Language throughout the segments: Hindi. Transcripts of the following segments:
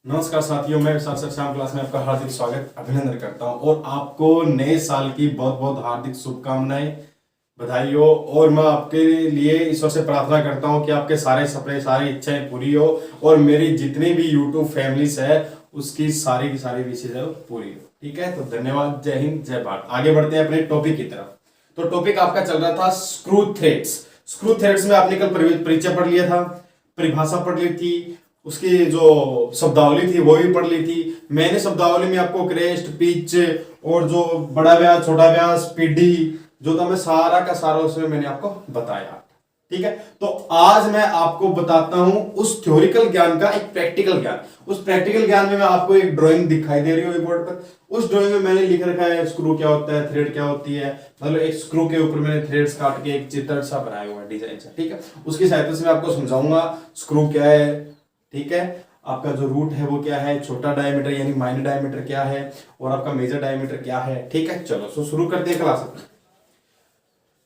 नमस्कार साथियों, मैं विशाल सर श्याम क्लास में आपका हार्दिक स्वागत अभिनंदन करता हूं और आपको नए साल की बहुत बहुत हार्दिक शुभकामनाएं, बधाई हो। और मैं आपके लिए ईश्वर से प्रार्थना करता हूं कि आपके सारे सपने, सारी इच्छाएं पूरी हो और मेरी जितनी भी यूट्यूब फैमिलीज है उसकी सारी की सारी विशेष है पूरी हो। ठीक है, तो धन्यवाद, जय हिंद, जय भारत। आगे बढ़ते हैं अपने टॉपिक की तरफ। तो टॉपिक आपका चल रहा था स्क्रू थ्रेड्स। स्क्रू थ्रेड्स में आपने कल परिचय पढ़ लिया था, परिभाषा पढ़ ली थी, उसकी जो शब्दावली थी वो भी पढ़ ली थी। मैंने शब्दावली में आपको क्रेस्ट, पिच और जो बड़ा व्यास, छोटा व्यास, पीडी जो था मैं सारा का सारा उसमें मैंने आपको बताया। ठीक है, तो आज मैं आपको बताता हूं उस थ्योरिकल ज्ञान का एक प्रैक्टिकल ज्ञान। उस प्रैक्टिकल ज्ञान में मैं आपको एक ड्राइंग दिखाई दे रही हूँ बोर्ड पर। उस ड्राइंग में मैंने लिख रखा है स्क्रू क्या होता है, थ्रेड क्या होती है। मतलब एक स्क्रू के ऊपर मैंने थ्रेड्स काट के एक चित्र सा बनाया हुआ है, डिजाइन सा। ठीक है, उसकी सहायता से मैं आपको समझाऊंगा स्क्रू क्या है। ठीक है, आपका जो रूट है वो क्या है, छोटा डायमीटर यानी माइनर डायमीटर क्या है और आपका मेजर डायमीटर क्या है। ठीक है, चलो सो शुरू करते हैं क्लास अपना।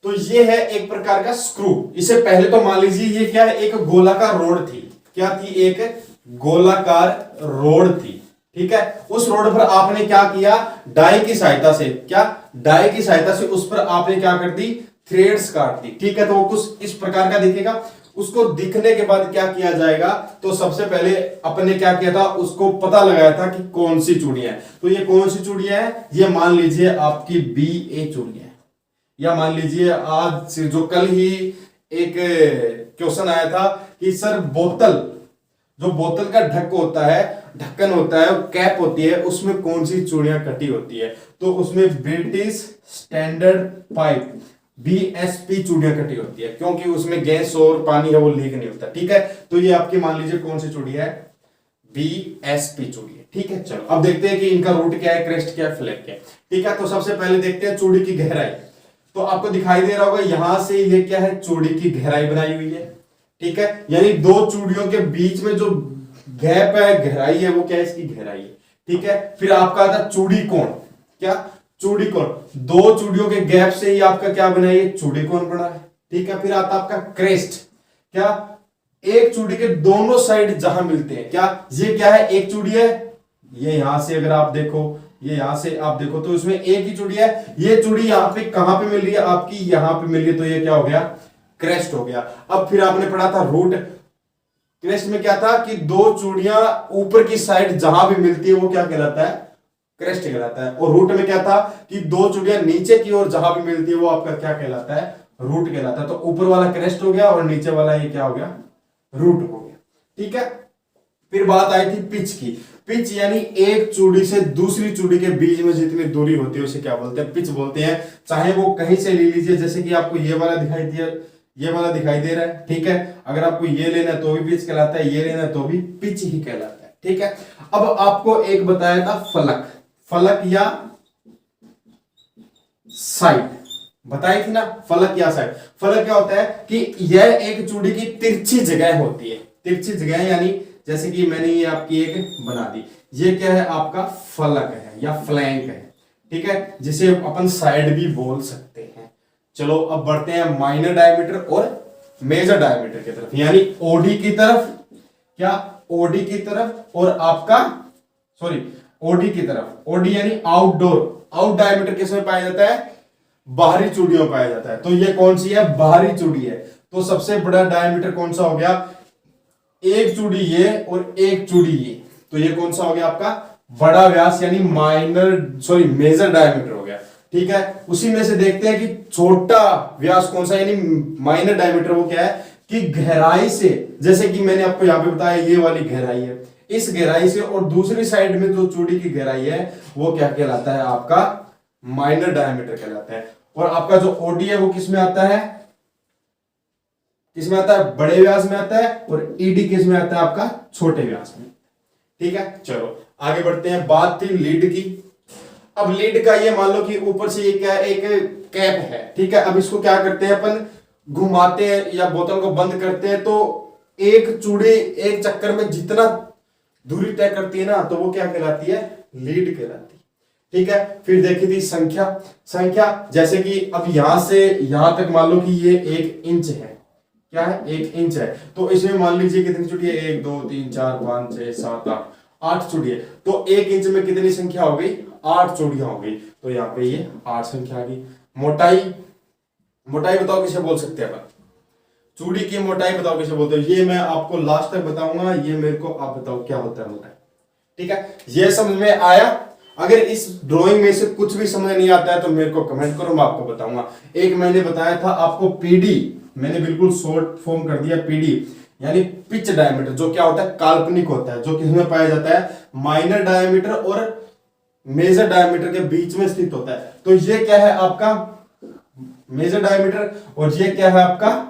तो ये है एक प्रकार का स्क्रू। इससे पहले तो मान लीजिए ये क्या है, एक गोलाकार रोड थी। क्या थी? एक गोलाकार रोड थी। ठीक है, उस रोड पर आपने क्या किया, डाई की सहायता से, क्या डाई की सहायता से उस पर आपने क्या कर दी, थ्रेड्स काट दी। ठीक है, तो वो कुछ इस प्रकार का दिखेगा। उसको दिखने के बाद क्या किया जाएगा, तो सबसे पहले अपने क्या किया था, उसको पता लगाया था कि कौन सी चूड़ियां है। तो ये कौन सी चूड़ियां है, ये मान लीजिए आपकी BA चूड़ियां है। या मान लीजिए आज जो कल ही एक क्वेश्चन आया था कि सर बोतल, जो बोतल का ढक होता है, ढक्कन होता है, कैप होती है, उसमें कौन सी चूड़ियां कटी होती है। तो उसमें ब्रिटिश स्टैंडर्ड पाइप BSP चूड़ियां कटी होती है, क्योंकि उसमें गैस और पानी है वो लीक नहीं होता। ठीक है, तो ये आपकी मान लीजिए कौन सी चूड़ी है, BSP चूड़ी है। ठीक है, चलो अब देखते हैं कि इनका रूट क्या है, क्रेस्ट क्या है, फ्लैग क्या है। ठीक है, तो सबसे पहले देखते हैं चूड़ी की गहराई। तो आपको दिखाई दे रहा होगा यहां से ये क्या है, चूड़ी की गहराई बनाई हुई है। ठीक है, यानी दो चूड़ियों के बीच में जो गैप है, गहराई है, वो क्या है, इसकी गहराई है। ठीक है, फिर आपका आता चूड़ी कोण। क्या? चूड़ी कोण। दो चूड़ियों के गैप से ही आपका क्या बना है, चूड़ी कोण बना है। ठीक है, फिर आता आपका क्रेस्ट। क्या? एक चूड़ी के दोनों साइड जहां मिलते हैं, क्या ये क्या है, एक चूड़ी है, ये यहां से अगर आप देखो, ये यहां से आप देखो तो इसमें एक ही चूड़ी है। ये चूड़ी यहां पे कहां पे मिल रही है, आपकी यहां पे मिल रही है, तो ये क्या हो गया, क्रेस्ट हो गया। अब फिर आपने पढ़ा था रूट। क्रेस्ट में क्या था कि दो चूड़ियां ऊपर की साइड जहां भी मिलती है वो क्या कहलाता है, क्रेस्ट कहलाता है। और रूट में क्या था कि दो चूड़ियां नीचे की ओर जहां भी मिलती है वो आपका क्या कहलाता है, रूट कहलाता है। तो ऊपर वाला क्रेस्ट हो गया और नीचे वाला ये क्या हो गया, रूट हो गया। ठीक है, फिर बात आई थी पिच की। पिच यानी एक चूड़ी से दूसरी चूड़ी के बीच में जितनी दूरी होती है उसे क्या बोलते हैं, पिच बोलते हैं। चाहे वो कहीं से ले लीजिए, जैसे कि आपको ये वाला दिखाई दिया, ये वाला दिखाई दे रहा है। ठीक है, अगर आपको ये लेना है तो भी पिच कहलाता है, ये लेना है तो भी पिच ही कहलाता है। ठीक है, अब आपको एक बताया था फलक। फलक या साइड बताई थी ना, फलक या साइड। फलक क्या होता है कि यह एक चूड़ी की तिरछी जगह होती है। तिरछी जगह यानी जैसे कि मैंने ये आपकी एक बना दी, ये क्या है, आपका फलक है या फ्लैंक है। ठीक है, जिसे अपन साइड भी बोल सकते हैं। चलो अब बढ़ते हैं माइनर डायमीटर और मेजर डायमीटर की तरफ, यानी ओडी की तरफ। क्या? ओडी की तरफ और आपका सॉरी ओडी की तरफ। ओडी यानी आउटडोर। आउट डायमीटर किसमें पाया जाता है, बाहरी चूड़ियों में पाया जाता है। तो ये कौन सी है, बाहरी चूड़ी है। तो सबसे बड़ा डायमीटर कौन सा हो गया, एक चूड़ी ये और एक चूड़ी ये, तो ये कौन सा हो गया आपका, बड़ा व्यास यानी मेजर डायमीटर हो गया। ठीक है, उसी में से देखते हैं कि छोटा व्यास कौन सा यानी माइनर डायमीटर, वो क्या है कि गहराई से, जैसे कि मैंने आपको यहां पे बताया ये वाली गहराई है, इस गहराई से और दूसरी साइड में जो चूड़ी की गहराई है वो क्या कहलाता है, आपका माइनर डायमीटर कहलाता है। और आपका जो ओडी है वो किसमें आता है, किसमें आता है, बड़े व्यास में आता है। और ईडी किसमें आता है, आपका छोटे व्यास में। ठीक है, चलो आगे बढ़ते हैं। बात थी लीड की। अब लीड का ये मान लो कि ऊपर से ये क्या है, एक कैप है। ठीक है, अब इसको क्या करते हैं अपन, घुमाते हैं या बोतल को बंद करते हैं, तो एक चूड़ी एक चक्कर में जितना दूरी तय करती है ना, तो वो क्या कहलाती है, लीड कहलाती है। ठीक है, फिर देखी थी संख्या। संख्या जैसे कि अब यहां से यहां तक मान लो कि ये 1 इंच है। क्या है, 1 इंच है। तो इसमें मान लीजिए कितनी चूड़ी है, 1 2 3 4 5 6 7 8 8 चूड़ी है, तो 1 इंच में कितनी संख्या हो गई? 8 चूड़ियां हो गई। तो यहाँ पे ये 8 संख्या आ गई। मोटाई, मोटाई बताओ किसे बोल सकते हैं अपन? चूड़ी की मोटाई बताओ किसे बोलते हैं? ये मैं आपको लास्ट तक बताऊंगा, ये मेरे को आप बताओ क्या होता है मोटाई। ठीक है, ये समझ में आया? अगर इस ड्राइंग में से कुछ भी समझ नहीं आता है तो मेरे को कमेंट करो, मैं आपको बताऊंगा। एक मैंने बताया था आपको पीडी, मैंने बिल्कुल शॉर्ट फॉर्म कर दिया पीडी, यानी पिच डायमीटर, जो क्या होता है? काल्पनिक होता है, जो किसमें पाया जाता है? माइनर डायमीटर और मेजर डायमीटर के बीच में स्थित होता है। तो ये क्या है आपका? मेजर डायमीटर, और ये क्या है आपका?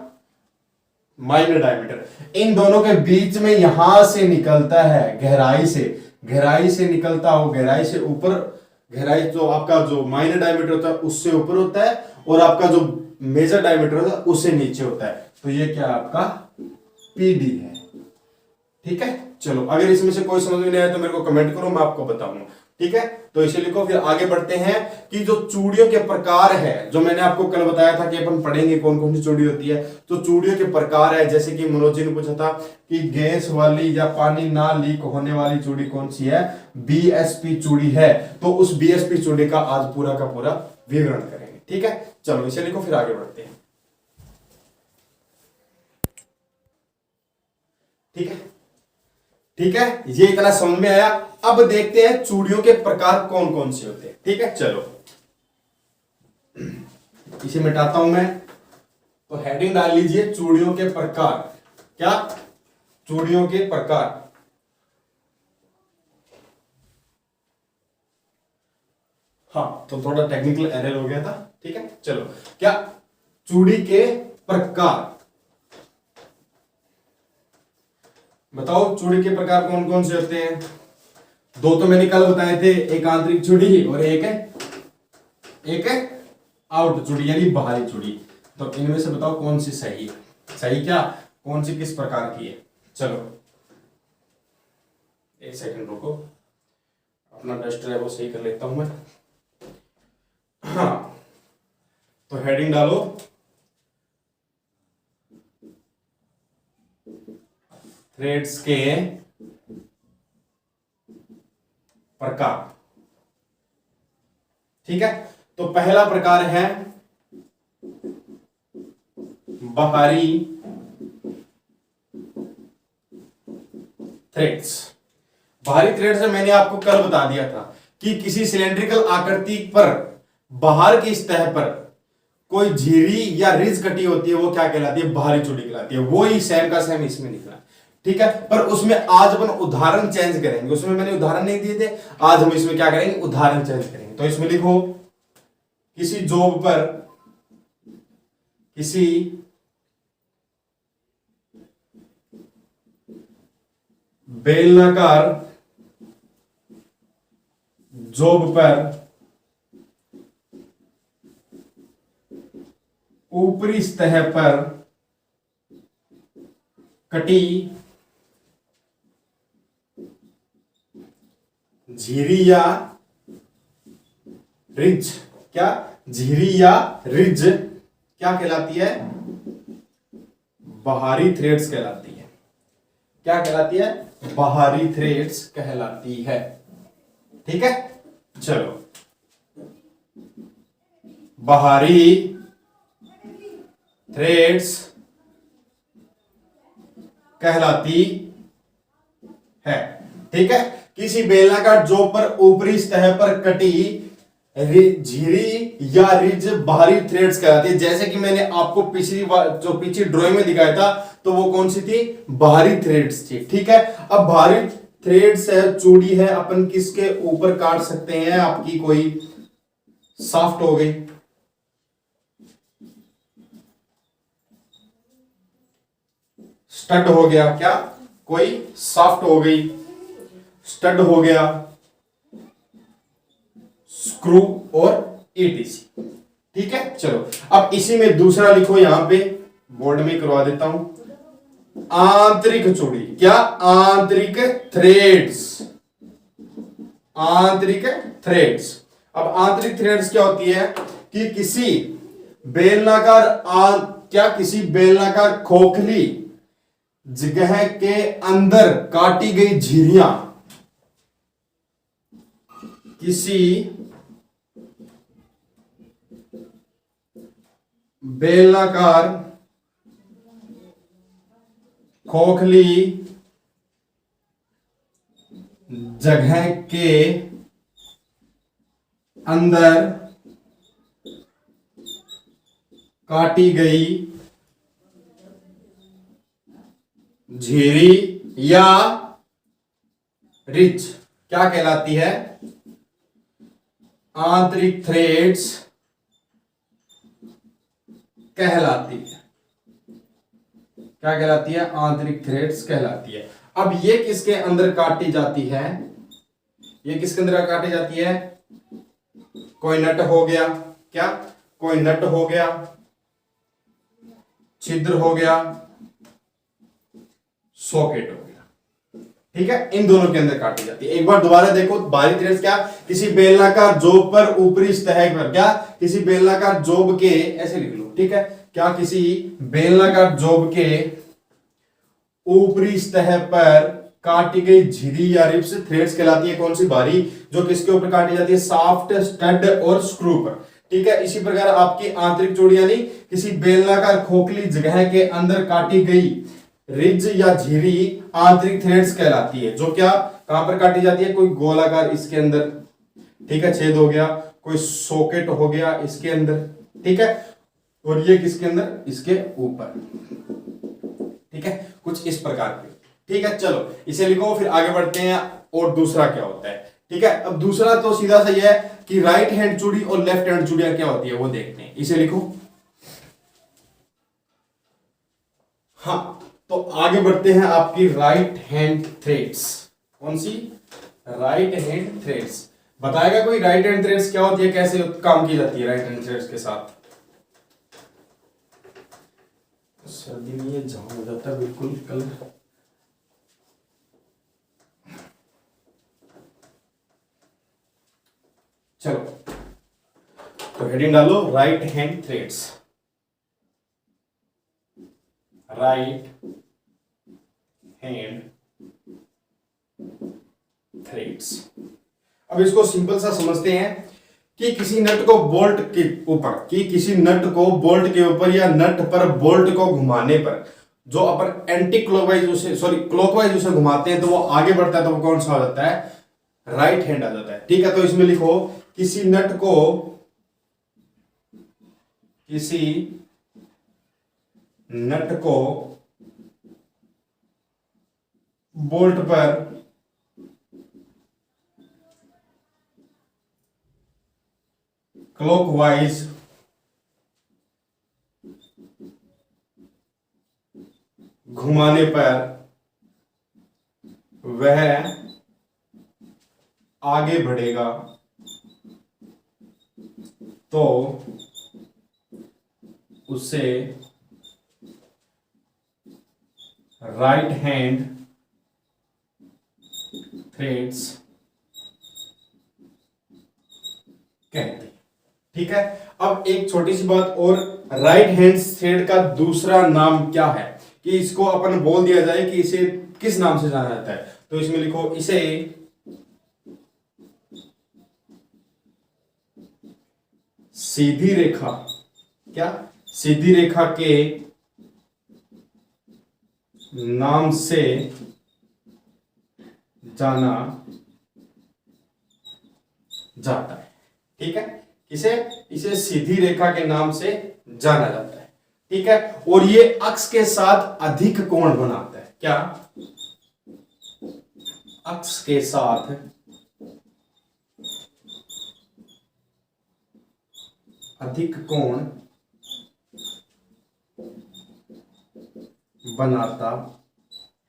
Minor diameter. इन दोनों के बीच में यहां से निकलता है, गहराई से निकलता हो, गहराई से ऊपर, गहराई जो आपका जो माइनर डायमीटर होता है उससे ऊपर होता है, और आपका जो मेजर डायमीटर होता है उससे नीचे होता है। तो ये क्या है आपका? पीडी है। ठीक है, चलो अगर इसमें से कोई समझ में नहीं आया तो मेरे को कमेंट करो, मैं आपको बताऊंगा। ठीक है, तो इसे लिखो। फिर आगे बढ़ते हैं कि जो चूड़ियों के प्रकार है, जो मैंने आपको कल बताया था कि अपन पढ़ेंगे कौन कौन सी चूड़ी होती है। तो चूड़ियों के प्रकार है, जैसे कि मनोज जी ने पूछा था कि गैस वाली या पानी ना लीक होने वाली चूड़ी कौन सी है? बीएसपी चूड़ी है। तो उस बीएसपी चूड़ी का आज पूरा का पूरा विवरण करेंगे। ठीक है, चलो इसे लिखो, फिर आगे बढ़ते हैं। ठीक है, ठीक है, ये इतना समझ में आया। अब देखते हैं चूड़ियों के प्रकार कौन कौन से होते हैं। ठीक है, चलो इसे मिटाता हूं मैं, तो हेडिंग डाल लीजिए चूड़ियों के प्रकार। क्या? चूड़ियों के प्रकार। हाँ, तो थोड़ा टेक्निकल एरर हो गया था। ठीक है, चलो क्या? चूड़ी के प्रकार बताओ। चूड़ी के प्रकार कौन कौन से होते हैं? दो तो मैंने कल बताए थे, एक आंतरिक चूड़ी और एक आउट चूड़ी यानी बाहरी चूड़ी। तो इनमें से बताओ कौन सी सही है? सही क्या? कौन सी किस प्रकार की है? चलो एक सेकंड रुको, अपना डस्टर है वो सही कर लेता हूं मैं। हाँ, तो हेडिंग डालो थ्रेड्स के प्रकार। ठीक है, तो पहला प्रकार है बाहरी थ्रेड्स। बाहरी थ्रेड्स से मैंने आपको कल बता दिया था कि किसी सिलेंड्रिकल आकृति पर बाहर की सतह पर कोई झिरी या रिज कटी होती है, वो क्या कहलाती है? बाहरी चूड़ी कहलाती है। वो ही सेम का सेम इसमें निकला। ठीक है, पर उसमें आज अपन उदाहरण चेंज करेंगे। उसमें मैंने उदाहरण नहीं दिए थे, आज हम इसमें क्या करेंगे? उदाहरण चेंज करेंगे। तो इसमें लिखो किसी जॉब पर, किसी बेलनाकार जॉब पर ऊपरी सतह पर कटी झिरी या रिज। क्या? झिरी या रिज क्या कहलाती है? बाहरी थ्रेड्स कहलाती है। क्या कहलाती है? बाहरी थ्रेड्स कहलाती है। ठीक है, चलो बाहरी थ्रेड्स कहलाती है। ठीक है, किसी बेलनाकार जॉब पर ऊपरी सतह पर कटी झिरी या रिज बाहरी थ्रेड्स कहलाती है। जैसे कि मैंने आपको पिछली बार जो पीछे ड्राइंग में दिखाया था, तो वो कौन सी थी? बाहरी थ्रेड्स थी। ठीक है, अब बाहरी थ्रेड्स है, चूड़ी है, अपन किसके ऊपर काट सकते हैं? आपकी कोई सॉफ्ट हो गई, स्टड हो गया, क्या कोई सॉफ्ट हो गई, स्टड हो गया, स्क्रू और एटीसी। ठीक है, चलो अब इसी में दूसरा लिखो, यहां पे बोर्ड में करवा देता हूं। आंतरिक चूड़ी। क्या? आंतरिक थ्रेड्स। आंतरिक थ्रेड्स। अब आंतरिक थ्रेड्स क्या होती है कि किसी बेलनाकार खोखली जगह के अंदर काटी गई झिरियां, किसी बेलनाकार खोखली जगह के अंदर काटी गई झिरी या रिज क्या कहलाती है? आंतरिक थ्रेड्स कहलाती है। क्या कहलाती है? आंतरिक थ्रेड्स कहलाती है। अब ये किसके अंदर काटी जाती है? ये किसके अंदर काटी जाती है? कोई नट हो गया, क्या कोई नट हो गया, छिद्र हो गया, सॉकेट हो गया, ठीक है, इन दोनों के अंदर काटी जाती है। एक बार दोबारा देखो, बाहरी थ्रेड्स क्या? किसी बेलनाकार जोब पर ऊपरी सतह पर, क्या किसी बेलनाकार जोब के, ऐसे लिख लो, ठीक है, क्या किसी बेलनाकार जोब के ऊपरी सतह पर काटी गई झिरी या रिब्स थ्रेड्स कहलाती है। कौन सी? बाहरी, जो किसके ऊपर काटी जाती है? शाफ्ट, स्टड और स्क्रू पर, ठीक है। इसी प्रकार आपकी आंतरिक जोड़ यानी किसी बेलनाकार खोखली जगह के अंदर काटी गई रिज या झिरी आंतरिक थ्रेड्स कहलाती है, जो क्या कहां पर काटी जाती है? कोई गोलाकार इसके अंदर, ठीक है, छेद हो गया, कोई सॉकेट हो गया इसके अंदर, ठीक है, और ये किसके अंदर? इसके ऊपर, ठीक है, कुछ इस प्रकार के, ठीक है। चलो इसे लिखो, फिर आगे बढ़ते हैं और दूसरा क्या होता है, ठीक है। अब दूसरा तो सीधा सा ये है कि राइट हैंड चूड़ी और लेफ्ट हैंड चूड़ियां क्या होती है वो देखते हैं। इसे लिखो। हाँ, तो आगे बढ़ते हैं आपकी राइट हैंड थ्रेड्स। कौन सी? Right hand threads. बताएगा कोई राइट हैंड थ्रेड्स क्या होती है, कैसे काम की जाती है राइट हैंड थ्रेड्स के साथ? सर्दी में ये जाम हो जाता है बिल्कुल कल। चलो तो हेडिंग डालो, right hand threads. Right hand threads. अब इसको सिंपल सा समझते हैं कि किसी नट को बोल्ट के ऊपर, किसी नट को बोल्ट के ऊपर या नट पर बोल्ट को घुमाने पर जो अपन एंटी क्लॉकवाइज उसे, सॉरी क्लॉकवाइज उसे घुमाते हैं तो वो आगे बढ़ता है, तो वो कौन सा हो जाता है? राइट हैंड आ जाता है, ठीक है। तो इसमें लिखो, किसी नट को, किसी नट को बोल्ट पर क्लॉकवाइज घुमाने पर वह आगे बढ़ेगा तो उसे राइट हैंड थ्रेड्स कहते हैं, ठीक है। अब एक छोटी सी बात और, राइट हैंड थ्रेड का दूसरा नाम क्या है, कि इसको अपन बोल दिया जाए कि इसे किस नाम से जाना जाता है, तो इसमें लिखो, इसे सीधी रेखा, क्या सीधी रेखा के नाम से जाना जाता है, ठीक है। इसे सीधी रेखा के नाम से जाना जाता है, ठीक है। और ये अक्ष के साथ अधिक कोण बनाता है, क्या अक्ष के साथ अधिक कोण बनाता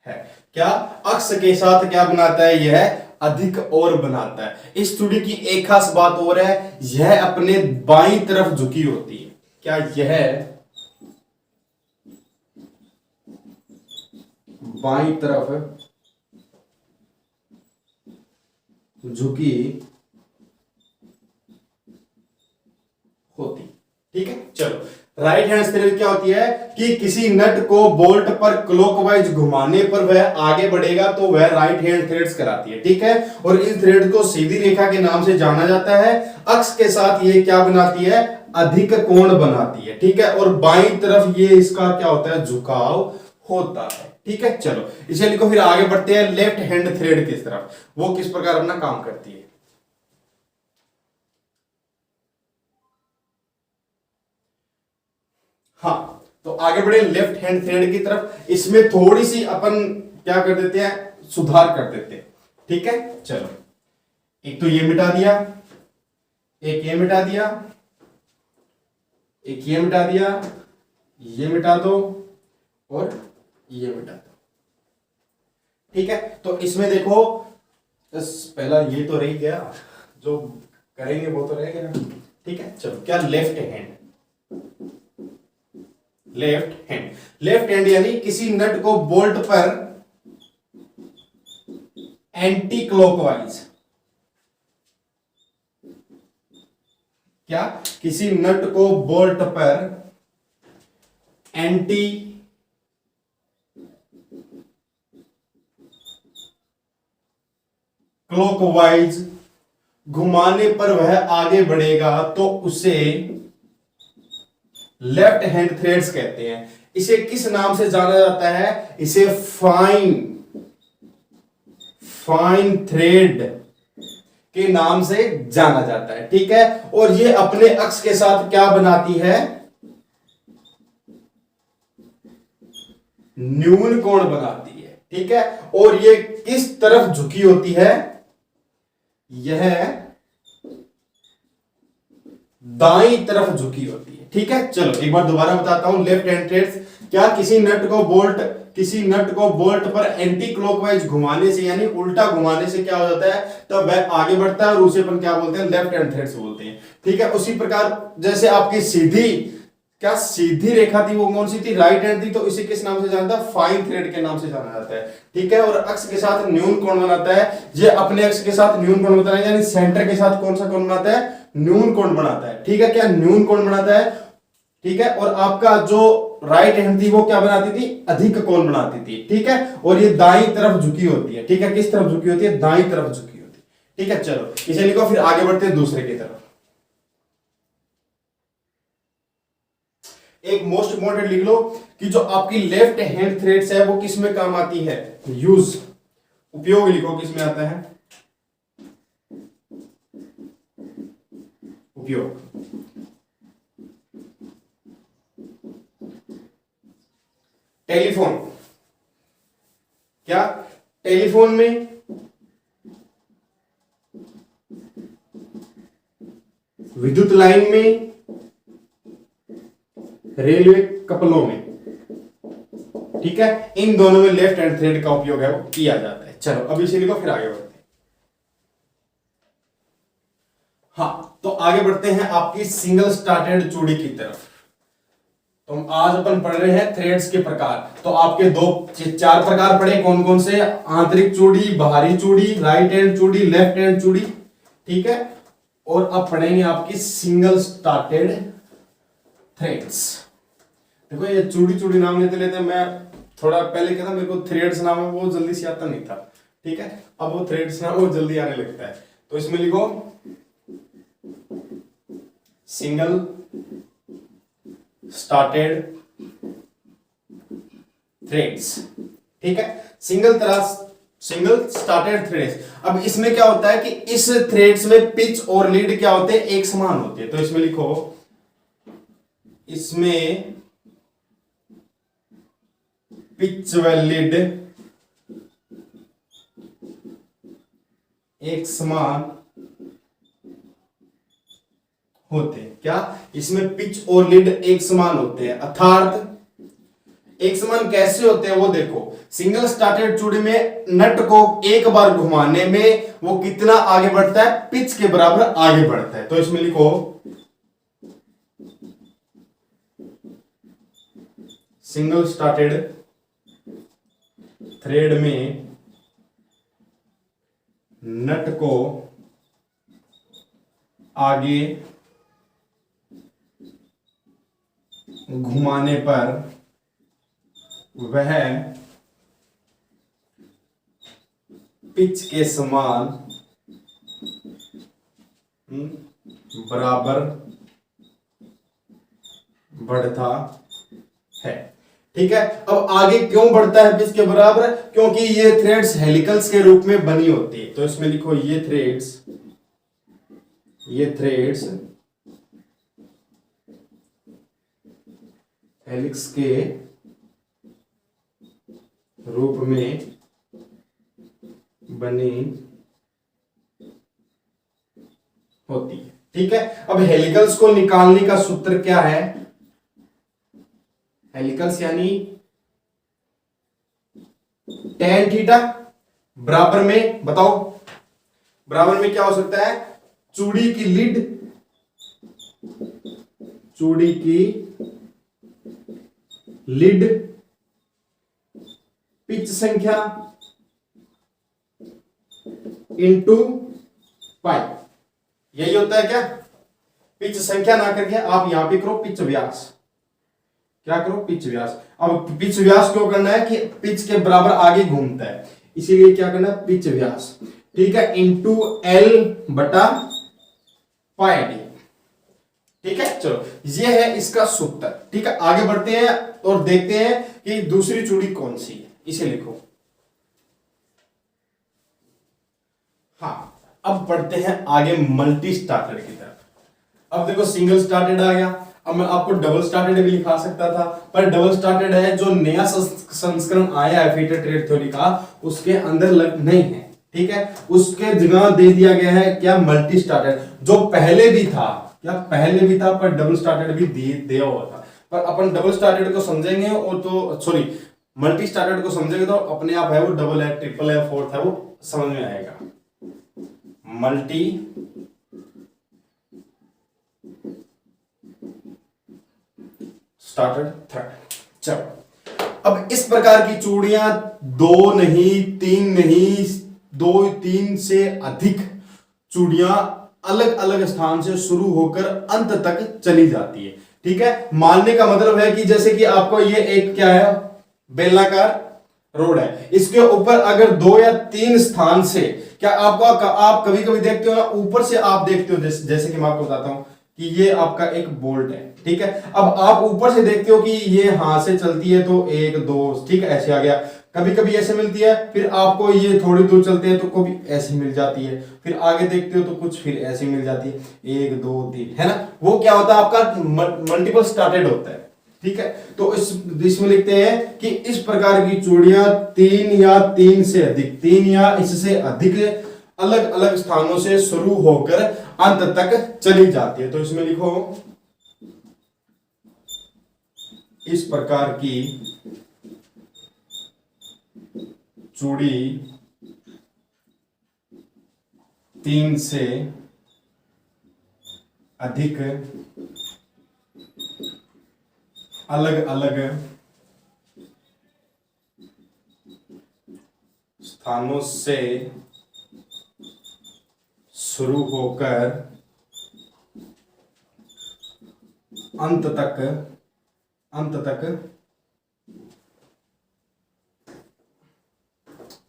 है, क्या अक्ष के साथ क्या बनाता है? यह अधिक और बनाता है। इस चूड़ी की एक खास बात और है, यह अपने बाईं तरफ झुकी होती है, क्या यह बाईं तरफ झुकी होती, ठीक है। चलो राइट हैंड थ्रेड क्या होती है कि किसी नट को बोल्ट पर क्लॉकवाइज घुमाने पर वह आगे बढ़ेगा तो वह राइट हैंड थ्रेड्स कहलाती है, ठीक है। और इस थ्रेड को सीधी रेखा के नाम से जाना जाता है। अक्ष के साथ ये क्या बनाती है, अधिक कोण बनाती है, ठीक है। और बाईं तरफ ये इसका क्या होता है, झुकाव होता है, ठीक है। चलो इसे लिखो, फिर आगे बढ़ते हैं लेफ्ट हैंड थ्रेड की तरफ, वो किस प्रकार अपना काम करती है। हाँ, तो आगे बढ़े लेफ्ट हैंड थ्रेड की तरफ। इसमें थोड़ी सी अपन क्या कर देते हैं, सुधार कर देते हैं, ठीक है। चलो, एक तो ये मिटा दिया, एक ये मिटा दिया, एक ये मिटा दिया, ये मिटा दो और ये मिटा दो, ठीक है। तो इसमें देखो, पहला ये तो रह गया, जो करेंगे वो तो रहेगा ना, ठीक है। चलो, क्या left hand, left hand, left hand यानी किसी नट को बोल्ट पर एंटी क्लॉकवाइज, क्या किसी नट को बोल्ट पर एंटी क्लॉकवाइज घुमाने पर वह आगे बढ़ेगा तो उसे लेफ्ट हैंड थ्रेड्स कहते हैं। इसे किस नाम से जाना जाता है, इसे फाइन थ्रेड के नाम से जाना जाता है, ठीक है। और ये अपने अक्ष के साथ क्या बनाती है, न्यून कोण बनाती है, ठीक है। और ये किस तरफ झुकी होती है, यह दाईं तरफ झुकी होती है, ठीक है। चलो एक बार दोबारा बताता हूं, लेफ्ट हैंड थ्रेड्स, क्या किसी नट को बोल्ट पर एंटी क्लॉकवाइज घुमाने से यानी उल्टा घुमाने से क्या हो जाता है, तो वह आगे बढ़ता है और उसे अपन क्या बोलते हैं, लेफ्ट हैंड थ्रेड्स बोलते हैं, ठीक है। उसी प्रकार जैसे आपकी सीधी रेखा थी, वो कौन सी थी, राइट हैंड थी, तो इसे किस नाम से जानता है, फाइन थ्रेड के नाम से जाना जाता है, ठीक है। और अक्ष के साथ न्यून कोण बनाता है, ये अपने अक्ष के साथ न्यून कोण बनाता है, यानी सेंटर के साथ कौन सा कोण बनाता है, न्यून कोण बनाता है, ठीक है। क्या न्यून कोण बनाता है, ठीक है। और आपका जो राइट हैंड थी वो क्या बनाती थी, अधिक कोण बनाती थी, ठीक है। और ये दाईं तरफ झुकी होती है, ठीक है। किस तरफ झुकी होती है, दाईं तरफ झुकी होती है, ठीक है। चलो इसे लिखो, फिर आगे बढ़ते हैं दूसरे की तरफ। एक मोस्ट इंपॉर्टेंट लिख लो कि जो आपकी लेफ्ट हैंड थ्रेड्स है वो किस में काम आती है, यूज, उपयोग लिखो, किस में आता है, उपयोग। टेलीफोन, क्या टेलीफोन में, विद्युत लाइन में, रेलवे कपलों में, ठीक है। इन दोनों में लेफ्ट हैंड थ्रेड का उपयोग है वो किया जाता है। चलो अब इसे लिखो, फिर आगे बढ़ते हैं। हाँ, तो आगे बढ़ते हैं आपकी सिंगल स्टार्टेड चूड़ी की तरफ। तो आज अपन पढ़ रहे हैं थ्रेड्स के प्रकार। तो आपके चार प्रकार पढ़े, कौन कौन से, आंतरिक चूड़ी, बाहरी चूड़ी, राइट हैंड चूड़ी, लेफ्ट हैंड चूड़ी, ठीक है। और अब पढ़ेंगे आपकी सिंगल स्टार्टेड थ्रेड्स। देखो ये चूड़ी नाम लेते लेते मैं थोड़ा पहले कहता, मेरे को थ्रेड्स नाम है वो जल्दी से आता नहीं था, ठीक है। अब वो थ्रेड्स नाम वो जल्दी आने लगता है। तो इसमें लिखो सिंगल स्टार्टेड थ्रेड्स, ठीक है। Single started threads. अब इसमें क्या होता है कि इस थ्रेड्स में पिच और लीड क्या होते हैं, एक समान होते हैं। तो इसमें लिखो, इसमें पिच व लीड एक समान होते हैं। क्या इसमें पिच और लीड एक समान होते हैं, अर्थात एक समान कैसे होते हैं वो देखो। सिंगल स्टार्टेड चूड़ी में नट को एक बार घुमाने में वो कितना आगे बढ़ता है, पिच के बराबर आगे बढ़ता है। तो इसमें लिखो सिंगल स्टार्टेड थ्रेड में नट को आगे घुमाने पर वह पिच के समान बराबर बढ़ता है। ठीक है, अब आगे क्यों बढ़ता है पिच के बराबर? क्योंकि ये थ्रेड्स हेलिकल्स के रूप में बनी होती है। तो इसमें लिखो ये थ्रेड्स हेलिक्स के रूप में बनी होती है। ठीक है, अब हेलिकल्स को निकालने का सूत्र क्या है? हेलिकल्स यानी tan थीटा बराबर में, बताओ बराबर में क्या हो सकता है? चूड़ी की लीड पिच संख्या इंटू पाई। यही होता है क्या? पिच संख्या ना करके आप यहां पे करो पिच व्यास। क्या करो? पिच व्यास। अब पिच व्यास क्यों करना है? कि पिच के बराबर आगे घूमता है, इसीलिए क्या करना है? पिच व्यास। ठीक है, इंटू एल बटा पाई डी। ठीक है, चलो ये है इसका सूत्र। ठीक है, आगे बढ़ते हैं और देखते हैं कि दूसरी चूड़ी कौन सी है। इसे लिखो। हाँ, अब बढ़ते हैं आगे मल्टी स्टार्टेड की तरफ। अब देखो सिंगल स्टार्टेड आ गया। अब मैं आपको डबल स्टार्टेड भी लिखा सकता था, पर डबल स्टार्टेड है जो नया संस्करण आया है फीटर ट्रेड थ्योरी का, उसके अंदर नहीं है। ठीक है, उसके जगह दे दिया गया है क्या? Multi started. जो पहले भी था, क्या पहले भी था, पर डबल स्टार्टेड भी दिया हुआ था। पर अपन डबल स्टार्टेड को समझेंगे और तो सॉरी मल्टी स्टार्टेड को समझेंगे तो अपने आप है वो डबल है, ट्रिपल है, फोर्थ है, वो समझ में आएगा। Multi started third. चलो, अब इस प्रकार की चूड़ियां दो नहीं, तीन नहीं, दो तीन से अधिक चूड़ियां अलग अलग स्थान से शुरू होकर अंत तक चली जाती है। ठीक है, मानने का मतलब है कि जैसे कि आपको ये एक क्या है? बेलनाकार रोड है, इसके ऊपर अगर दो या तीन स्थान से क्या आपको आप कभी कभी देखते हो ना, ऊपर से आप देखते हो, जैसे कि मैं आपको बताता हूं कि ये आपका एक बोल्ट है। ठीक है, अब आप ऊपर से देखते हो कि ये हाथ से चलती है तो एक दो, ठीक है, ऐसे आ गया। कभी कभी ऐसे मिलती है, फिर आपको ये थोड़ी दूर चलते हैं तो कभी ऐसी मिल जाती है, फिर आगे देखते हो तो कुछ फिर ऐसी मिल जाती है, एक दो तीन, है ना? वो क्या होता है? आपका मल्टीपल स्टार्टेड होता है। ठीक है, तो इसमें लिखते हैं कि इस प्रकार की चूड़ियां तीन या तीन से अधिक, तीन या इससे अधिक अलग अलग स्थानों से शुरू होकर अंत तक चली जाती है। तो इसमें लिखो इस प्रकार की चूड़ी तीन से अधिक अलग अलग स्थानों से शुरू होकर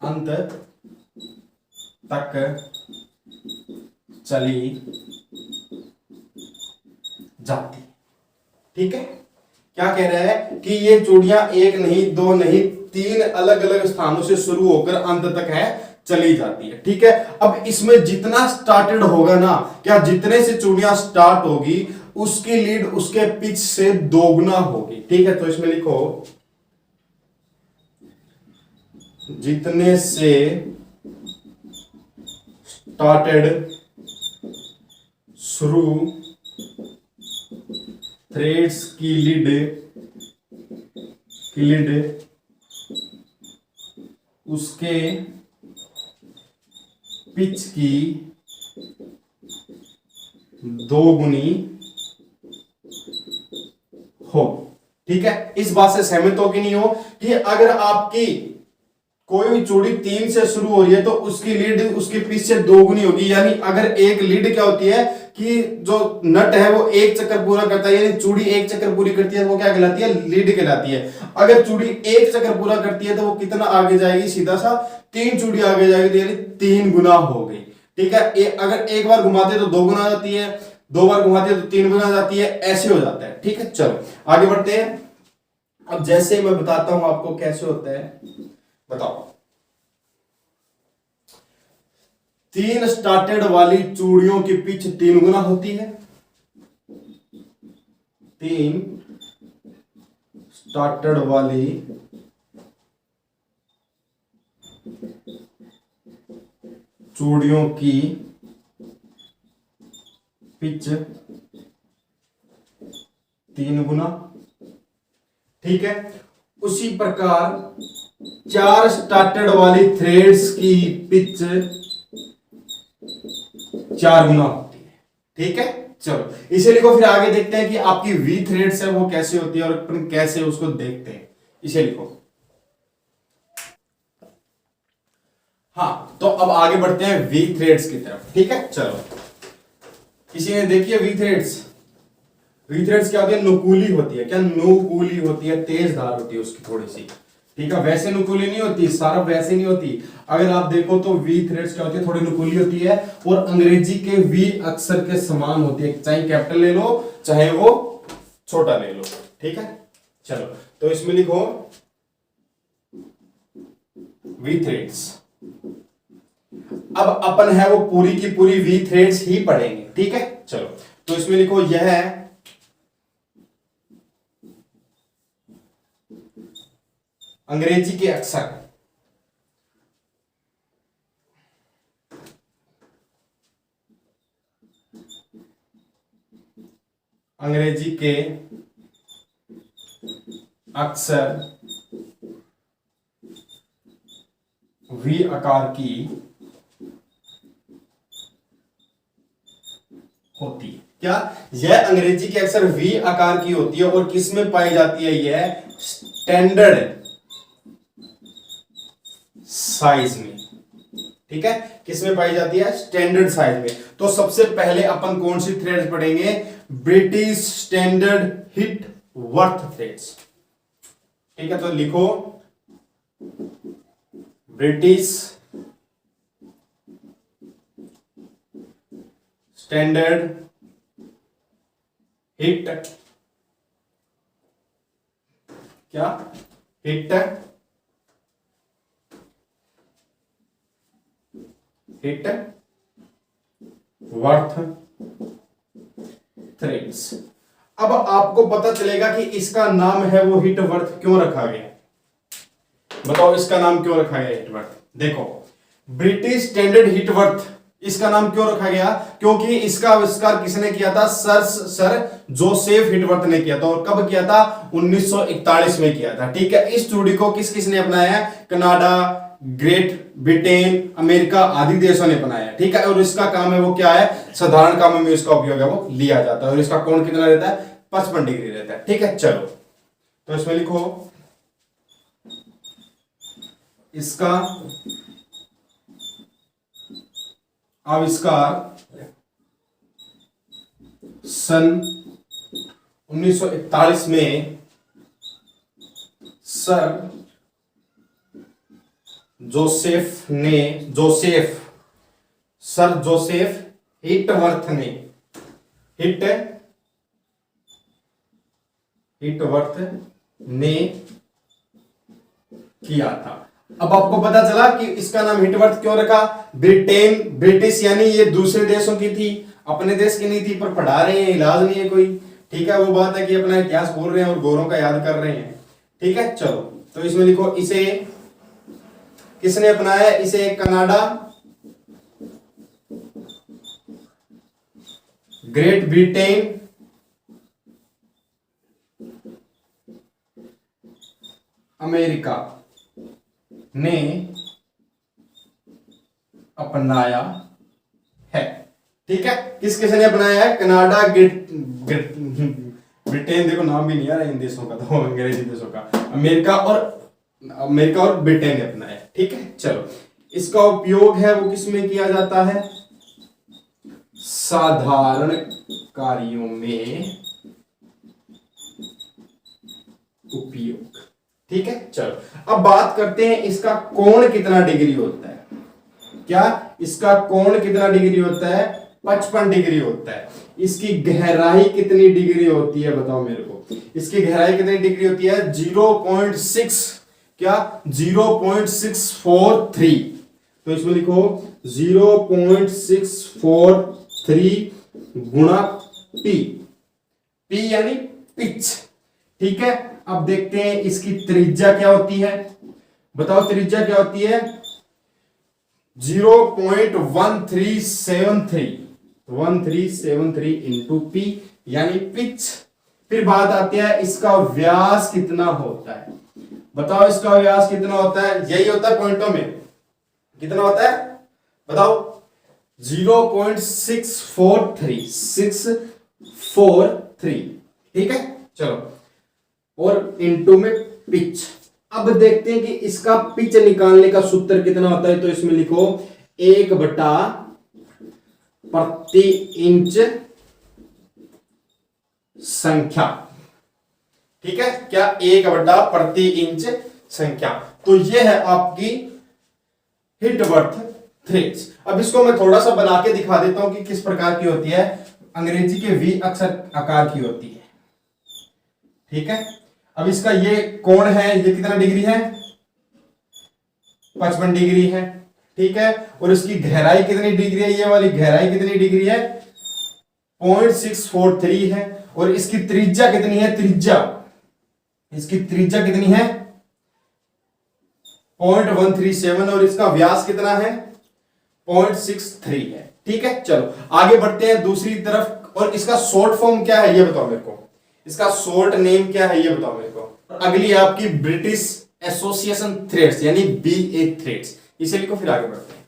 अंत तक चली जाती। ठीक है, क्या कह रहा है कि ये चूड़ियां एक नहीं, दो नहीं, तीन अलग अलग स्थानों से शुरू होकर अंत तक है चली जाती है। ठीक है, अब इसमें जितना स्टार्टेड होगा ना, क्या जितने से चूड़ियां स्टार्ट होगी उसकी लीड उसके पिच से दोगुना होगी। ठीक है, तो इसमें लिखो जितने से स्टार्टेड शुरू थ्रेड्स की लीड उसके पिच की दोगुनी हो। ठीक है, इस बात से सहमत हो कि नहीं हो कि अगर आपकी कोई भी चूड़ी तीन से शुरू हो रही है तो उसकी लीड उसके पिच से दोगुनी होगी। यानी अगर एक लीड क्या होती है? कि जो नट है वो एक चक्कर पूरा करता है, यानी चूड़ी एक चक्कर पूरी करती है, वो क्या कहलाती है? लीड कहलाती है। अगर चूड़ी एक चक्कर पूरा करती है तो वो कितना आगे जाएगी? सीधा सा 3 चूड़ी आगे जाएगी, तो यानी 3 गुना हो गई। ठीक है, अगर एक बार घुमाते तो 2 गुना जाती है, 2 बार घुमाते तो 3 गुना जाती है, ऐसे हो जाता है। ठीक है, चलो आगे बढ़ते हैं। अब जैसे मैं बताता हूं आपको कैसे होता है, बताओ। 3 स्टार्टेड वाली चूड़ियों की पिच 3 गुना होती है। 3 स्टार्टेड वाली चूड़ियों की पिच 3 गुना। ठीक है, उसी प्रकार 4 स्टार्टेड वाली थ्रेड्स की पिच 4 गुना होती है। ठीक है, चलो इसे लिखो, फिर आगे देखते हैं कि आपकी वी थ्रेड्स है वो कैसे होती है और अपन कैसे उसको देखते हैं। इसे लिखो। हाँ, तो अब आगे बढ़ते हैं वी थ्रेड्स की तरफ। ठीक है, चलो किसी ने देखी है वी थ्रेड्स? वी थ्रेड्स क्या होती है? नुकीली होती है। क्या नुकीली होती है? तेज धार होती है उसकी थोड़ी सी। ठीक है, वैसे नुकीली नहीं होती, सारा वैसे नहीं होती। अगर आप देखो तो वी थ्रेड्स क्या होती है? थोड़ी नुकीली होती है और अंग्रेजी के वी अक्षर के समान होती है, चाहे कैपिटल ले लो चाहे वो छोटा ले लो। ठीक है, चलो तो इसमें लिखो वी थ्रेड्स। अब अपन है वो पूरी की पूरी वी थ्रेड्स ही पढ़ेंगे। ठीक है, चलो तो इसमें लिखो यह है अंग्रेजी के अक्षर। अंग्रेजी के अक्षर वी आकार की होती है। क्या यह अंग्रेजी के अक्षर वी आकार की होती है और किस में पाई जाती है? यह स्टैंडर्ड साइज में। ठीक है, किस में पाई जाती है? स्टैंडर्ड साइज में। तो सबसे पहले अपन कौन सी थ्रेड्स पढ़ेंगे? British standard hit worth threads. ठीक है, तो लिखो ब्रिटिश स्टैंडर्ड हिट, क्या? Hit worth threads. अब आपको पता चलेगा कि इसका नाम है वो हिट वर्थ क्यों रखा गया। बताओ इसका नाम क्यों रखा गया हिट वर्थ? देखो, ब्रिटिश स्टैंडर्ड हिट वर्थ इसका नाम क्यों रखा गया? क्योंकि इसका आविष्कार किसने किया था? सर जोसेफ हिटवर्थ ने किया था। और कब किया था? 1941 में किया था। ठीक है, इस चूड़ी को किस किसने अपनाया है? कनाडा, ग्रेट ब्रिटेन, अमेरिका आदि देशों ने अपनाया है। ठीक है, और इसका काम है वो क्या है? साधारण कामों में इसका उपयोग है वो लिया जाता है। और इसका कोण कितना रहता है? 55 डिग्री रहता है। ठीक है, चलो तो इसमें लिखो इसका आविष्कार सन 1941 में सर जोसेफ हिटवर्थ ने किया था। अब आपको पता चला कि इसका नाम हिटवर्थ क्यों रखा? ब्रिटिश यानी ये दूसरे देशों की थी, अपने देश की नहीं थी, पर पढ़ा रहे हैं, इलाज नहीं है कोई। ठीक है, वो बात है कि अपना इतिहास बोल रहे हैं और गोरों का याद कर रहे हैं। ठीक है, चलो तो इसमें लिखो इसे किसने अपनाया? इसे कनाडा, ग्रेट ब्रिटेन, अमेरिका ने अपनाया है। ठीक है, किस किसने अपनाया है? कनाडा, ब्रिटेन, देखो नाम भी नहीं आ रहा इन देशों का, तो अंग्रेजी देशों का, अमेरिका और ब्रिटेन ने अपनाया। ठीक है, चलो इसका उपयोग है वो किस में किया जाता है? साधारण कार्यों में उपयोग। ठीक है, चलो अब बात करते हैं इसका कोण कितना डिग्री होता है। क्या इसका कोण कितना डिग्री होता है? 55 डिग्री होता है। इसकी गहराई कितनी डिग्री होती है बताओ मेरे को। इसकी गहराई कितनी डिग्री होती है? 0.6 क्या 0.643। तो इसमें लिखो 0.643 गुणा पी। पी यानी पिच। ठीक है, अब देखते हैं इसकी त्रिज्या क्या होती है। बताओ त्रिज्या क्या होती है? 0.1373 इंटू पी यानी पिच। फिर बात आती है इसका व्यास कितना होता है। बताओ इसका व्यास कितना होता है? यही होता है पॉइंटों में। कितना होता है बताओ? 0.643। ठीक है, चलो और इंटू में पिच। अब देखते हैं कि इसका पिच निकालने का सूत्र कितना होता है। तो इसमें लिखो 1/प्रति इंच संख्या। ठीक है, क्या 1/प्रति इंच संख्या। तो यह है आपकी हिटवर्थ थ्रेड्स। अब इसको मैं थोड़ा सा बना के दिखा देता हूं कि किस प्रकार की होती है। अंग्रेजी के वी अक्षर आकार की होती है। ठीक है, अब इसका ये कोण है, ये कितना डिग्री है? 55 डिग्री है। ठीक है, और इसकी गहराई कितनी डिग्री है? ये वाली गहराई कितनी डिग्री है? 0.643 है। और इसकी त्रिज्या कितनी है? इसकी त्रिज्या कितनी है? 0.137। और इसका व्यास कितना है? 0.63 है। ठीक है, चलो आगे बढ़ते हैं दूसरी तरफ। और इसका शॉर्ट फॉर्म क्या है ये बताओ मेरे को। इसका शॉर्ट नेम क्या है ये बताओ मेरे को। अगली है आपकी ब्रिटिश एसोसिएशन थ्रेड्स यानी BA थ्रेड्स। इसे लिखो, फिर आगे बढ़ते हैं।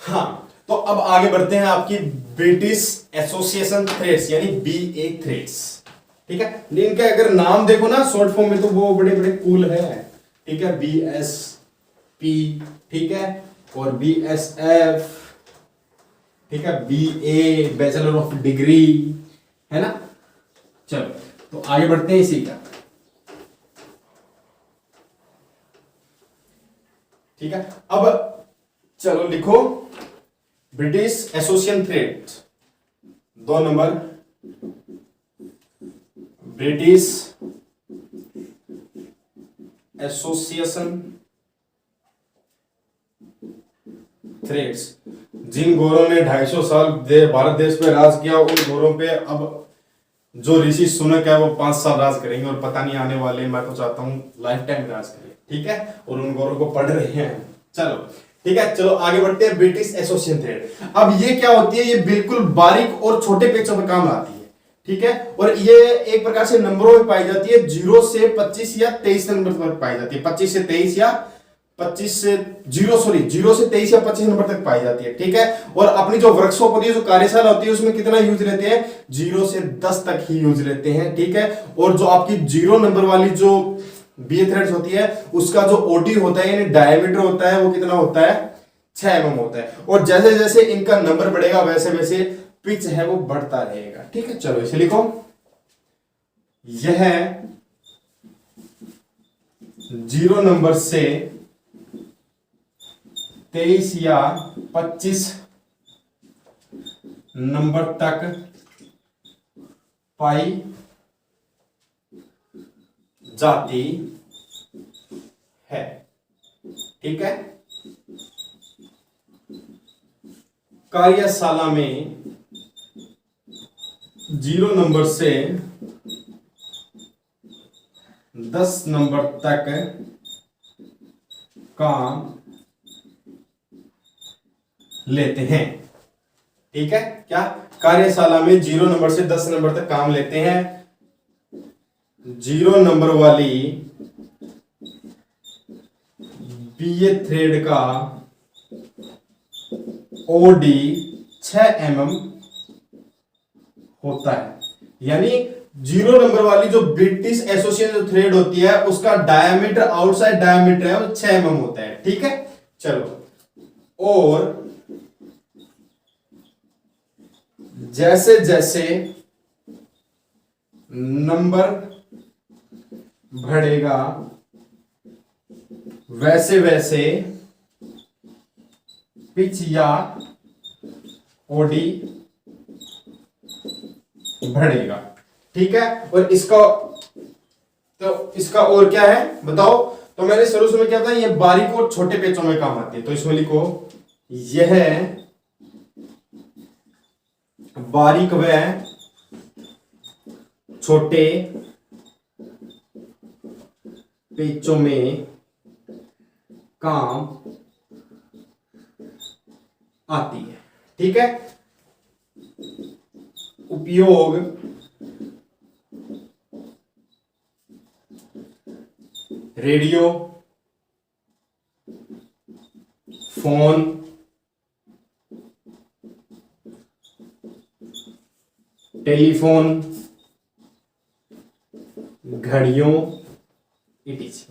हाँ, तो अब आगे बढ़ते हैं आपकी ब्रिटिश एसोसिएशन थ्रेड्स यानी BA थ्रेड्स। ठीक है, इनके अगर नाम देखो ना शॉर्ट फॉर्म में तो वो बड़े बड़े कूल है। ठीक है, BSP, ठीक है, और BSF, ठीक है, BA बैचलर ऑफ डिग्री, है ना। चलो तो आगे बढ़ते हैं इसी का। ठीक है, अब चलो लिखो ब्रिटिश एसोसिएशन थ्रेड 2 नंबर। British association threads. जिन गोरों ने 250 साल भारत देश पे राज किया, उन गोरों पे अब जो ऋषि सुनक है वो 5 साल राज करेंगे। और पता नहीं आने वाले, मैं तो चाहता हूं लाइफ टाइम राज करें। ठीक है, और उन गोरों को पढ़ रहे हैं। चलो ठीक है, चलो आगे बढ़ते हैं। ब्रिटिश एसोसिएशन थ्रेड, अब ये क्या होती है? ये बिल्कुल बारीक और छोटे पेचों पर काम आती है। ठीक है, और ये एक प्रकार से नंबरों में पाई जाती है। 0 से 25 या 23 नंबर तक पाई जाती है। 25 से 23 या 25 से 0 से 23 या 25 नंबर तक पाई जाती है। ठीक है, और अपनी जो वर्कशॉप होती है, जो कार्यशाला होती है, उसमें कितना यूज रहते हैं? 0 से 10 तक ही यूज रहते हैं। ठीक है, और जो आपकी 0 नंबर वाली जो BA थ्रेड्स होती है, उसका जो OD होता है यानी डायमीटर होता है, वो कितना होता है? 6 mm होता है। और जैसे जैसे इनका नंबर बढ़ेगा वैसे वैसे पिच है वो बढ़ता रहेगा। ठीक है, चलो इसे लिखो। यह 0 नंबर से 23 या 25 नंबर तक पाई जाती है। ठीक है, कार्यशाला में 0 नंबर से 10 नंबर तक काम लेते हैं। ठीक है, क्या कार्यशाला में 0 नंबर से 10 नंबर तक काम लेते हैं। 0 नंबर वाली BA थ्रेड का OD 6 mm होता है। यानी जीरो नंबर वाली जो ब्रिटिश एसोसिएशन थ्रेड होती है उसका डायमीटर, आउटसाइड डायमीटर है वो 6 mm होता है। ठीक है, चलो। और जैसे जैसे नंबर बढ़ेगा वैसे वैसे पिच या ओडी बढ़ेगा। ठीक है, और इसका और क्या है बताओ। तो मैंने शुरू में क्या था, ये बारीक और छोटे पेचों में काम आती है, तो इसमें लिखो यह बारीक व छोटे पेचों में काम आती है। ठीक है, उपयोग रेडियो, फोन, टेलीफोन, घड़ियों इटीज।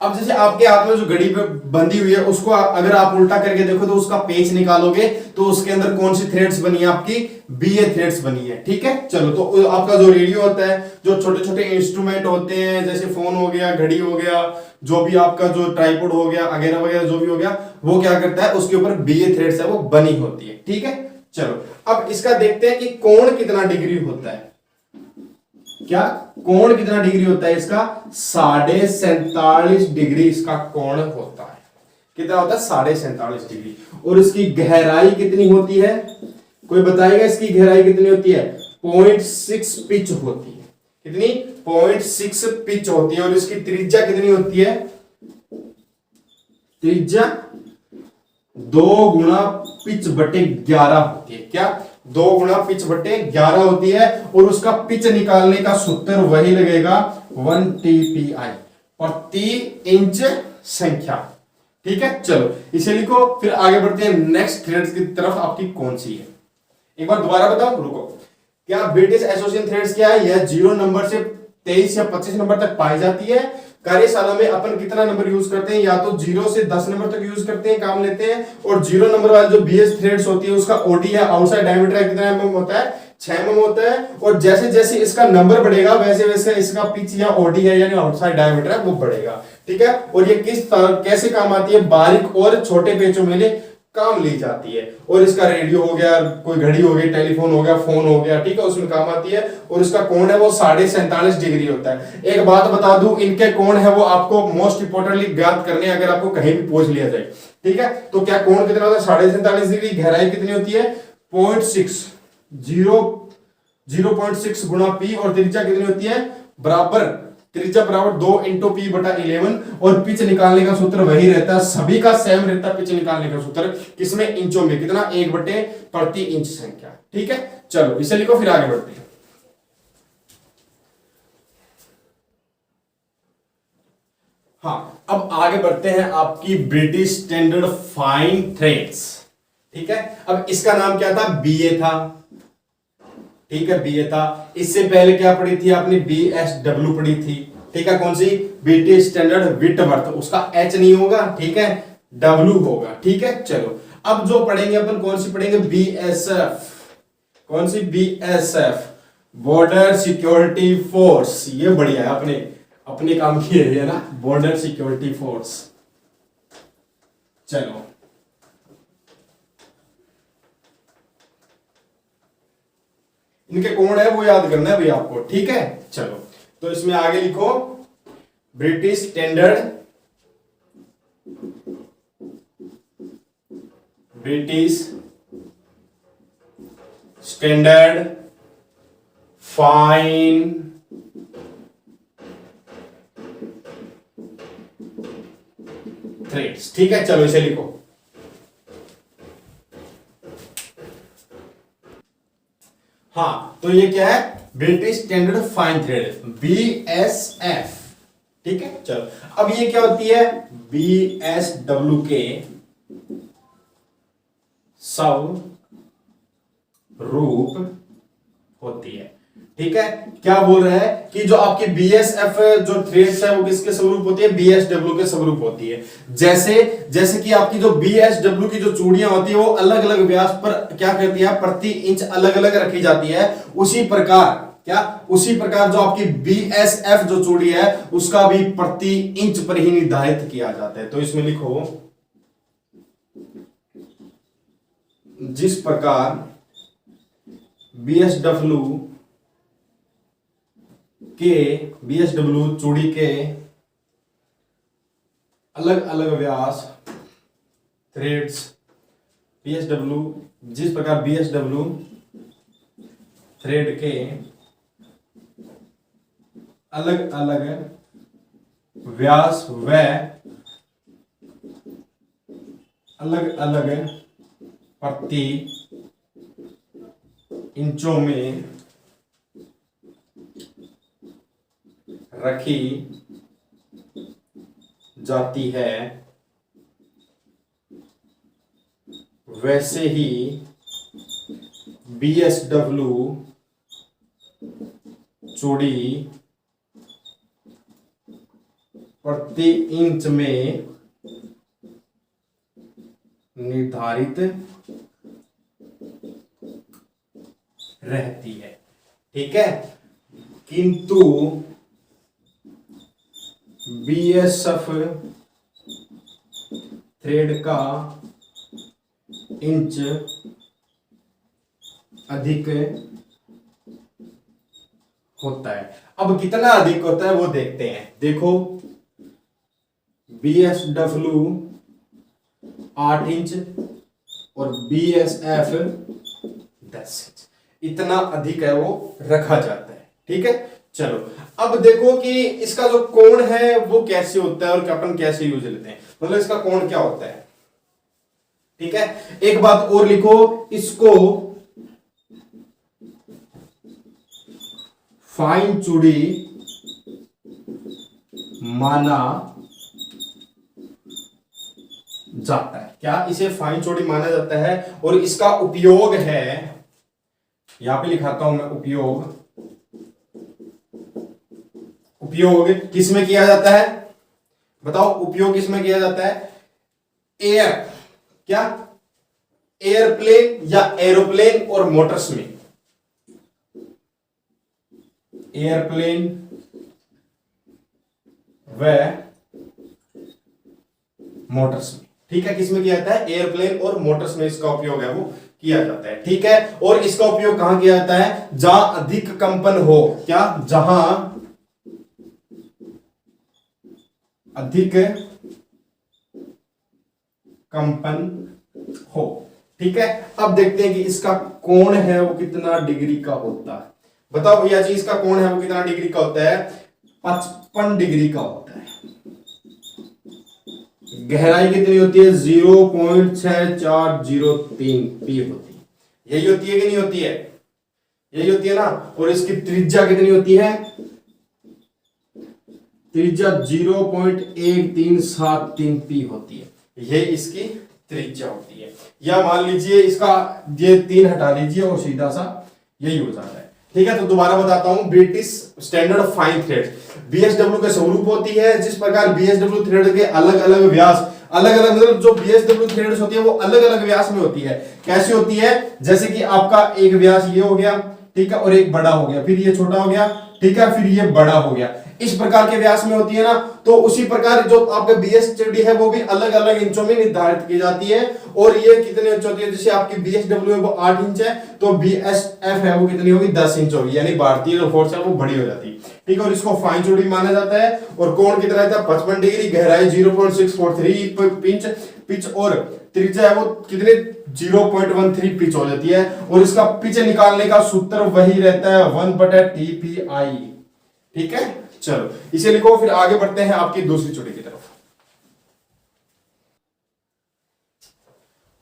अब जैसे आपके हाथ में जो घड़ी पे बंधी हुई है उसको अगर आप उल्टा करके देखो तो उसका पेच निकालोगे तो उसके अंदर कौन सी थ्रेड्स बनी है, आपकी बीए थ्रेड्स बनी है। ठीक है, चलो। तो आपका जो रेडियो होता है, जो छोटे छोटे इंस्ट्रूमेंट होते हैं जैसे फोन हो गया, घड़ी हो गया, जो भी आपका जो ट्राइपॉड हो गया वगैरह वगैरह जो भी हो गया, वो क्या करता है उसके ऊपर बीए थ्रेड्स है वो बनी होती है। ठीक है, चलो। अब इसका देखते हैं कि कोण कितना डिग्री होता है। क्या कोण कितना डिग्री होता है इसका? 47.5 डिग्री इसका कोण होता है। कितना होता है? 47.5 डिग्री। और इसकी गहराई कितनी होती है? कोई बताएगा इसकी गहराई कितनी होती है? 0.6 पिच होती है। कितनी? 0.6 पिच होती है। और इसकी त्रिज्या कितनी होती है? त्रिज्या 2 गुणा पिच बटे 11 होती है। क्या? 2 गुणा पिच बटे 11 होती है। और उसका पिच निकालने का सूत्र वही लगेगा 1 TPI प्रति इंच संख्या। ठीक है, चलो इसे लिखो। फिर आगे बढ़ते हैं नेक्स्ट थ्रेड्स की तरफ। आपकी कौन सी है एक बार दोबारा बताओ, रुको। क्या ब्रिटिश एसोसिएशन थ्रेड्स क्या है? यह 0 नंबर से 23 या 25 नंबर तक पाई जाती है। कार्यशाला में अपन कितना नंबर यूज करते हैं? या तो 0 से 10 नंबर तक यूज करते हैं, काम लेते हैं। और 0 नंबर वाली जो बीएस थ्रेड्स होती है उसका ओडी है, आउटसाइड डायमीटर कितना mm होता है? 6 mm होता है। और जैसे जैसे इसका नंबर बढ़ेगा वैसे वैसे इसका पिच या ओडी है यानी आउटसाइड डायमीटर है वो बढ़ेगा। ठीक है, और ये कैसे काम आती है? बारीक और छोटे पेचों में काम ली जाती है। और इसका रेडियो हो गया, कोई घड़ी हो गई, टेलीफोन हो गया, फोन हो गया, ठीक है, उसमें काम आती है। और इसका कोण है वो 47.5 डिग्री होता है। एक बात बता दूं, इनके कोण है वो आपको मोस्ट इंपोर्टेंटली ज्ञात करने, अगर आपको कहीं भी पूछ लिया जाए। ठीक है, तो क्या कोण कितना होता है? 47.5 डिग्री। गहराई कितनी होती है? 0.6 गुणा पी। और त्रिज्या कितनी होती है? त्रिज्या बराबर 2 इंटू पी बटा 11। और पिच निकालने का सूत्र वही रहता है, सभी का सेम रहता है पिच निकालने का सूत्र। किसमें? इंचों में। कितना? 1 बटे प्रति इंच संख्या। ठीक है, चलो इसे लिखो फिर आगे बढ़ते हैं। हाँ, अब आगे बढ़ते हैं आपकी ब्रिटिश स्टैंडर्ड फाइन थ्रेड्स। ठीक है, अब इसका नाम क्या था? बीए था। ठीक है, बीए था। इससे पहले क्या पढ़ी थी आपने? BSW पढ़ी थी। ठीक है, कौन सी? British standard Whitworth. उसका H नहीं होगा, ठीक है, W होगा। ठीक है, चलो अब जो पढ़ेंगे अपन कौन सी पढ़ेंगे? BSF। कौन सी? BSF, border security force. ये बढ़िया है, अपने काम की है ना, बॉर्डर सिक्योरिटी फोर्स। चलो इनके कोण है वो याद करना है भाई आपको। ठीक है, चलो तो इसमें आगे लिखो ब्रिटिश स्टैंडर्ड फाइन थ्रेड्स। ठीक है, चलो इसे लिखो। हाँ, तो ये क्या है? British standard fine thread, BSF। ठीक है, चलो अब ये क्या होती है? BSW के सब रूप होती है। ठीक है, क्या बोल रहे हैं कि जो आपकी बीएसएफ जो थ्रेड्स है वो किसके समरूप होती है, बीएसडब्ल्यू के समरूप होती है। जैसे जैसे कि आपकी जो बीएसडब्ल्यू की जो चूड़ियां होती है वो अलग अलग व्यास पर क्या करती है, प्रति इंच अलग अलग रखी जाती है, उसी प्रकार उसी प्रकार जो आपकी बीएसएफ जो चूड़ी है उसका भी प्रति इंच पर ही निर्धारित किया जाता है। तो इसमें लिखो, जिस प्रकार बीएसडब्ल्यू चूड़ी के अलग अलग व्यास थ्रेड्स, जिस प्रकार बीएसडब्ल्यू थ्रेड के अलग अलग व्यास व अलग अलग प्रति इंचों में रखी जाती है, वैसे ही बीएसडब्ल्यू चूड़ी प्रति इंच में निर्धारित रहती है। ठीक है, किंतु बीएसएफ थ्रेड का इंच अधिक होता है। अब कितना अधिक होता है वो देखते हैं। देखो, बीएसडब्ल्यू 8 इंच और बीएसएफ 10 इंच, इतना अधिक है वो रखा जाता है। ठीक है, चलो अब देखो कि इसका जो कोण है वो कैसे होता है और अपन कैसे यूज लेते हैं, मतलब इसका कोण क्या होता है। ठीक है, एक बात और लिखो, इसको फाइन चूड़ी माना जाता है। क्या इसे फाइन चूड़ी माना जाता है, और इसका उपयोग है, यहां पे लिखाता हूं मैं, उपयोग किसमें किया जाता है, बताओ उपयोग किसमें किया जाता है, एयरप्लेन या एरोप्लेन और मोटर्स में, एयरप्लेन व मोटर्स में। ठीक है, किसमें किया जाता है, एयरप्लेन और मोटर्स में इसका उपयोग है वो किया जाता है। ठीक है, और इसका उपयोग कहां किया जाता है, जहां अधिक कंपन हो, क्या, जहां अधिक कंपन हो। ठीक है, अब देखते हैं कि इसका कोण है वो कितना डिग्री का होता है। बताओ भैया जी, इसका कोण है वो कितना डिग्री का होता है, 55 डिग्री का होता है। गहराई कितनी होती है, 0.6403 पी होती है, यही होती है कि नहीं होती है, यही होती है ना। और इसकी त्रिज्या कितनी होती है, त्रिज्या 0.1373 पी होती है, ये इसकी त्रिज्या होती है। या मान लीजिए इसका ये 3 हटा लीजिए और सीधा सा यही हो जाता है। ठीक है, तो दोबारा बताता हूं, British standard fine thread BSW के स्वरूप होती है, जिस प्रकार बीएसडब्ल्यू थ्रेड के अलग अलग व्यास, अलग अलग मतलब जो बीएसडब्ल्यू थ्रेड्स होती है वो अलग अलग व्यास में होती है। कैसी होती है, जैसे कि आपका एक व्यास ये हो गया, ठीक है, और एक बड़ा हो गया, फिर ये छोटा हो गया, ठीक है, फिर ये बड़ा हो गया, इस प्रकार के व्यास में होती है ना। तो उसी प्रकार जो आपका बीएसडब्ल्यू है वो भी अलग अलग इंचों में निर्धारित की जाती है। और ये कितने इंच होती है, जैसे आपकी बीएसडब्ल्यू है वो 8 इंच है, तो बीएसएफ है वो कितनी होगी, 10 इंच होगी, यानी भारतीय जो फोर्स है वो बड़ी हो जाती है। ठीक है, और इसको फाइन चूड़ी माना जाता है। और कोण कितना रहता है, 55 डिग्री, गहराई 0.643 इंच, पिच और त्रिज्या है वो कितने, 0.13 पिच हो जाती है। और इसका पिच निकालने का सूत्र वही रहता है 1/TPI। ठीक है, चलो इसे लिखो, फिर आगे बढ़ते हैं आपकी दूसरी चूड़ी की तरफ।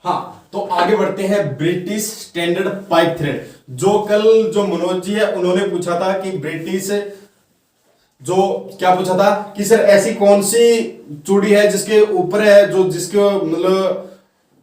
हाँ, तो आगे बढ़ते हैं ब्रिटिश स्टैंडर्ड पाइप थ्रेड। जो कल जो मनोज जी है उन्होंने पूछा था कि ब्रिटिश जो क्या पूछा था कि सर ऐसी कौन सी चूड़ी है जिसके ऊपर है, जो जिसके मतलब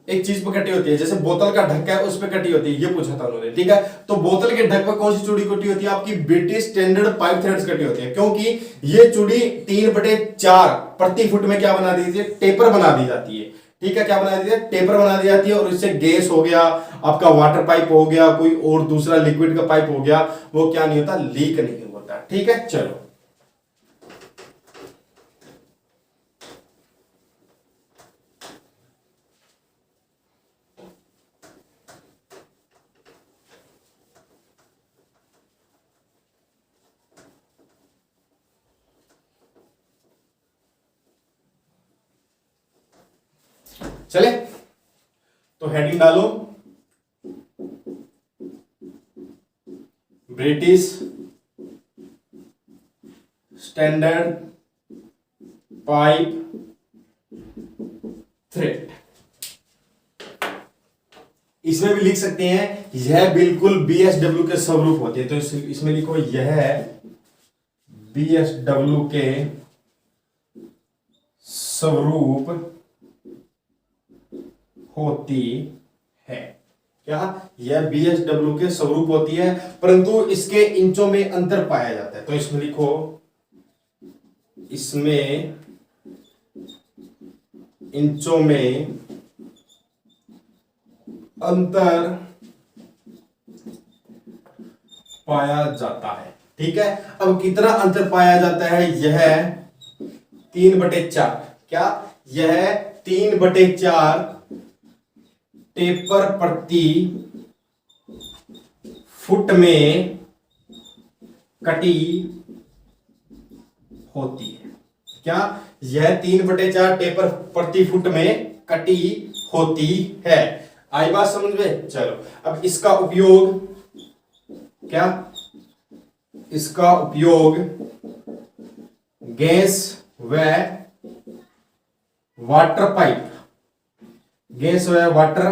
एक चीज पे कटी होती है, जैसे बोतल का ढक्कन है उस पे कटी होती है, ये पूछा था उन्होंने, ठीक है। तो बोतल के ढक पर कौन सी चूड़ी कटी होती है? आपकी ब्रिटिश स्टैंडर्ड पाइप थ्रेड्स कटी होती है, क्योंकि ये चूड़ी 3/4 प्रति फुट में क्या बना दी जाती है? टेपर बना दी जाती है, ठीक है। क्या बना दी जाती है? टेपर बना दी जाती है, और इससे गैस हो गया, आपका वाटर पाइप हो गया, कोई और दूसरा लिक्विड का पाइप हो गया, वो क्या नहीं होता? लीक नहीं होता, ठीक है। चलो चले, तो हेडिंग डालो, ब्रिटिश स्टैंडर्ड पाइप थ्रेड। इसमें भी लिख सकते हैं यह बिल्कुल बीएसडब्ल्यू के स्वरूप होते हैं, तो इसमें लिखो यह बीएसडब्ल्यू के स्वरूप होती है। क्या? यह बीएसडब्ल्यू के स्वरूप होती है, परंतु इसके इंचों में अंतर पाया जाता है, तो इसमें लिखो इसमें इंचों में अंतर पाया जाता है, ठीक है। अब कितना अंतर पाया जाता है? यह 3/4। क्या? यह 3/4 टेपर प्रति फुट में कटी होती है। क्या? यह 3/4 टेपर प्रति फुट में कटी होती है। आई बात समझ में? चलो, अब इसका उपयोग क्या? इसका उपयोग गैस व वाटर पाइप, गैस व वाटर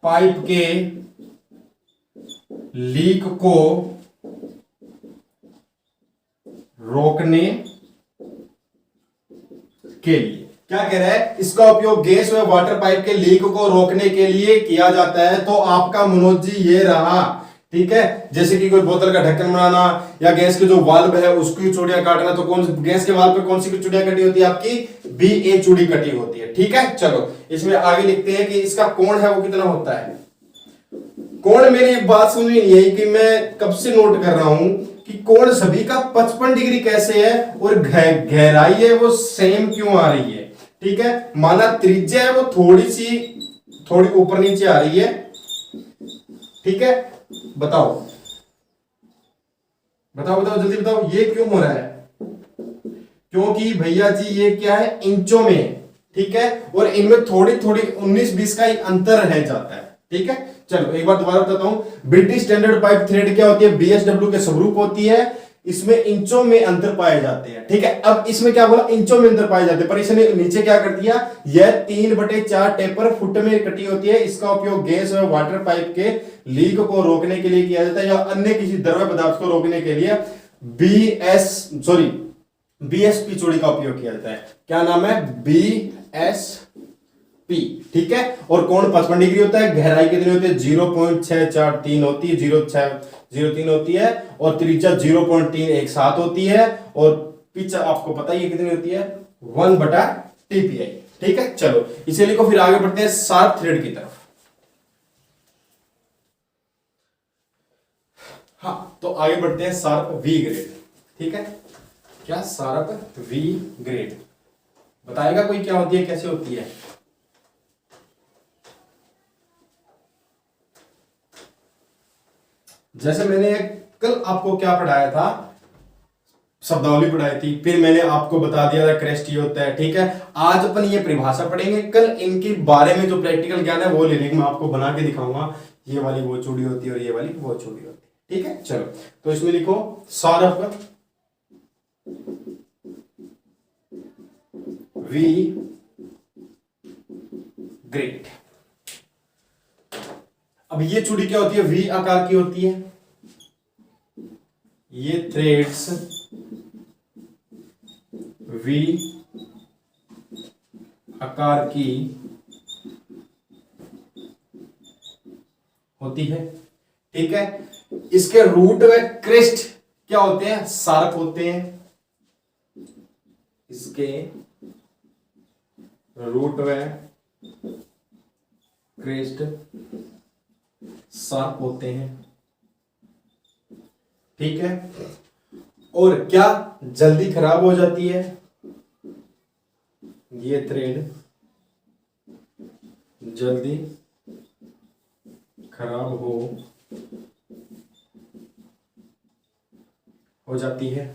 पाइप के लीक को रोकने के लिए। क्या कह रहा है? इसका उपयोग गैस व वाटर पाइप के लीक को रोकने के लिए किया जाता है। तो आपका मनोज जी ये रहा, ठीक है। जैसे कि कोई बोतल का ढक्कन बनाना या गैस के जो वाल्व है उसकी चूड़ियां काटना, तो कौन गैस के वाल्व पे कौन सी चूड़ियां कटी होती है? आपकी BA चूड़ी कटी होती है, ठीक है। चलो इसमें आगे लिखते हैं कि इसका कोण है वो कितना होता है। कोण, मेरी बात समझ में नहीं आई कि मैं कब से नोट कर रहा हूं कि कोण सभी का 55 डिग्री कैसे है और गहराई है वो सेम क्यों आ रही है, ठीक है। माना त्रिज्या है वो थोड़ी ऊपर नीचे आ रही है, ठीक है। बताओ बताओ बताओ जल्दी बताओ, ये क्यों हो रहा है? क्योंकि भैया जी ये क्या है? इंचों में, ठीक है, और इनमें थोड़ी थोड़ी 19-20 का ही अंतर रह जाता है, ठीक है। चलो एक बार दोबारा बताता हूं, ब्रिटिश स्टैंडर्ड पाइप थ्रेड क्या होती है? बीएसडब्ल्यू के स्वरूप होती है, इसमें इंचों में अंतर पाए जाते हैं, ठीक है। अब इसमें क्या बोला? इंचों में अंतर पाए जाते हैं, पर इसने नीचे क्या कर दिया? यह 3/4 टेपर फुट में कटी होती है। इसका उपयोग गैस और वाटर पाइप के लीक को रोकने के लिए किया जाता है या अन्य किसी द्रव्य पदार्थ को रोकने के लिए BSP चूड़ी का उपयोग किया जाता है। क्या नाम है? BSP, ठीक है। और कोण 55 डिग्री होता है, गहराई कितनी होती है? 0.643 होती है, 0.603 होती है, और त्रिज्या 0.317 होती है, और पिच आपको पता ही है कितनी होती है? 1/TPI, ठीक है। चलो इसे लिखो, फिर आगे बढ़ते हैं शार्प थ्रेड की तरफ। हाँ, तो आगे बढ़ते हैं शार्प V ग्रेड, ठीक है। क्या? शार्प V ग्रेड बताएगा कोई क्या होती है, कैसे होती है? जैसे मैंने कल आपको क्या पढ़ाया था, शब्दावली पढ़ाई थी, फिर मैंने आपको बता दिया था क्रेस्ट ये होता है, ठीक है। आज अपन ये परिभाषा पढ़ेंगे, कल इनके बारे में जो प्रैक्टिकल ज्ञान है वो ले लेंगे, मैं आपको बना के दिखाऊंगा। ये वाली वो चूड़ी होती है और ये वाली वो चूड़ी होती है, ठीक है। चलो तो इसमें लिखो शार्प V ग्रेड। अब ये चूड़ी क्या होती है? V आकार की होती है। ये थ्रेड्स V आकार की होती है, ठीक है। इसके रूट व क्रेस्ट क्या होते हैं, शार्प होते हैं। इसके रूट व क्रेस्ट शार्प होते हैं, ठीक है। और क्या जल्दी खराब हो जाती है, ये थ्रेड जल्दी खराब हो जाती है,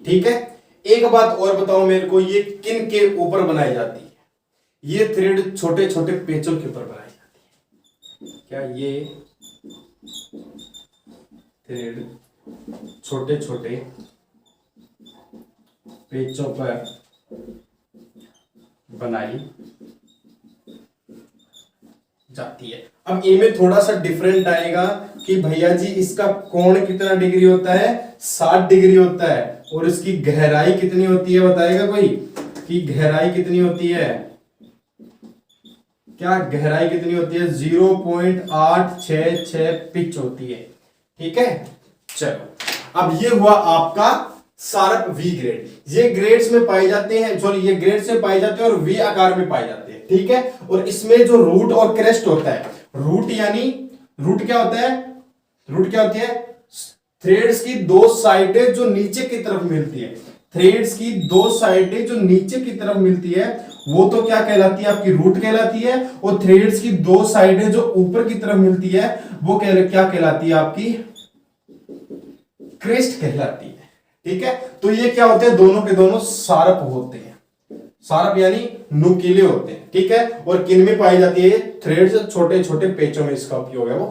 ठीक है। एक बात और बताओ मेरे को, ये किन के ऊपर बनाई जाती है, ये थ्रेड छोटे छोटे पेचों के ऊपर बनाई जाती है। क्या ये थ्रेड छोटे छोटे पेचों पर बनाई जाती है। अब इनमें थोड़ा सा डिफरेंट आएगा कि भैया जी इसका कोण कितना डिग्री होता है, 60 डिग्री होता है, और इसकी गहराई कितनी होती है, बताएगा कोई कि गहराई कितनी होती है, क्या गहराई कितनी होती है, 0.866 पिच होती है, ठीक है। चलो अब ये हुआ आपका शार्प वी ग्रेड। ये ग्रेड्स में पाए जाते हैं, सॉरी ये ग्रेड्स में पाए जाते हैं और वी आकार में पाए जाते हैं, ठीक है। और इसमें जो रूट और क्रेस्ट होता है, रूट यानी रूट क्या होता है, रूट क्या होती है, थ्रेड्स की दो साइडें जो नीचे की तरफ मिलती है, थ्रेड्स की दो साइडें जो नीचे की तरफ मिलती है वो तो क्या कहलाती है, आपकी रूट कहलाती है। और थ्रेड्स की दो साइडें जो ऊपर की तरफ मिलती है वो क्या कहलाती है, आपकी क्रेस्ट कहलाती है, ठीक है। तो ये क्या होते हैं, दोनों के दोनों शार्प होते हैं, शार्प यानी नुकीले होते हैं, ठीक है। और किन में पाई जाती है, थ्रेड्स छोटे छोटे पेचों में इसका उपयोग है वो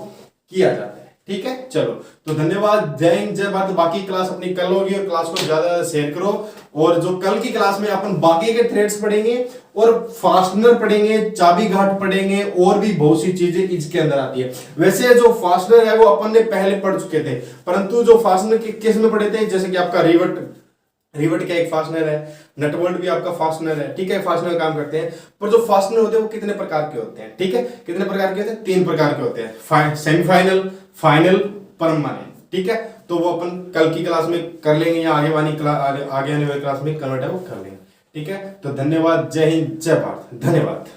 किया जाता है, ठीक है। चलो तो धन्यवाद, जय हिंद जय भारत। बाकी क्लास अपनी कल होगी और क्लास को ज्यादा शेयर करो। और जो कल की क्लास में अपन बाकी के थ्रेड्स पढ़ेंगे और फास्टनर पढ़ेंगे, चाबी घाट पढ़ेंगे, और भी बहुत सी चीजें इसके अंदर आती है। वैसे जो फास्टनर है वो अपन ने पहले पढ़ चुके थे, परंतु जो फास्टनर किस में पढ़े थे, जैसे कि आपका रिवट का एक फास्टनर है, नटवर्ड भी आपका फास्टनर है, ठीक है, फास्टनर काम करते हैं। पर जो फास्टनर होते हैं वो कितने प्रकार के होते हैं, ठीक है, कितने प्रकार के होते हैं, 3 प्रकार के होते हैं, सेमीफाइनल, फाइनल, परमानेंट, ठीक है। तो वो अपन कल की क्लास में कर लेंगे या आगे आने वाली क्लास में कन्वर्ट है वो कर लेंगे, ठीक है। तो धन्यवाद, जय हिंद जय भारत, धन्यवाद।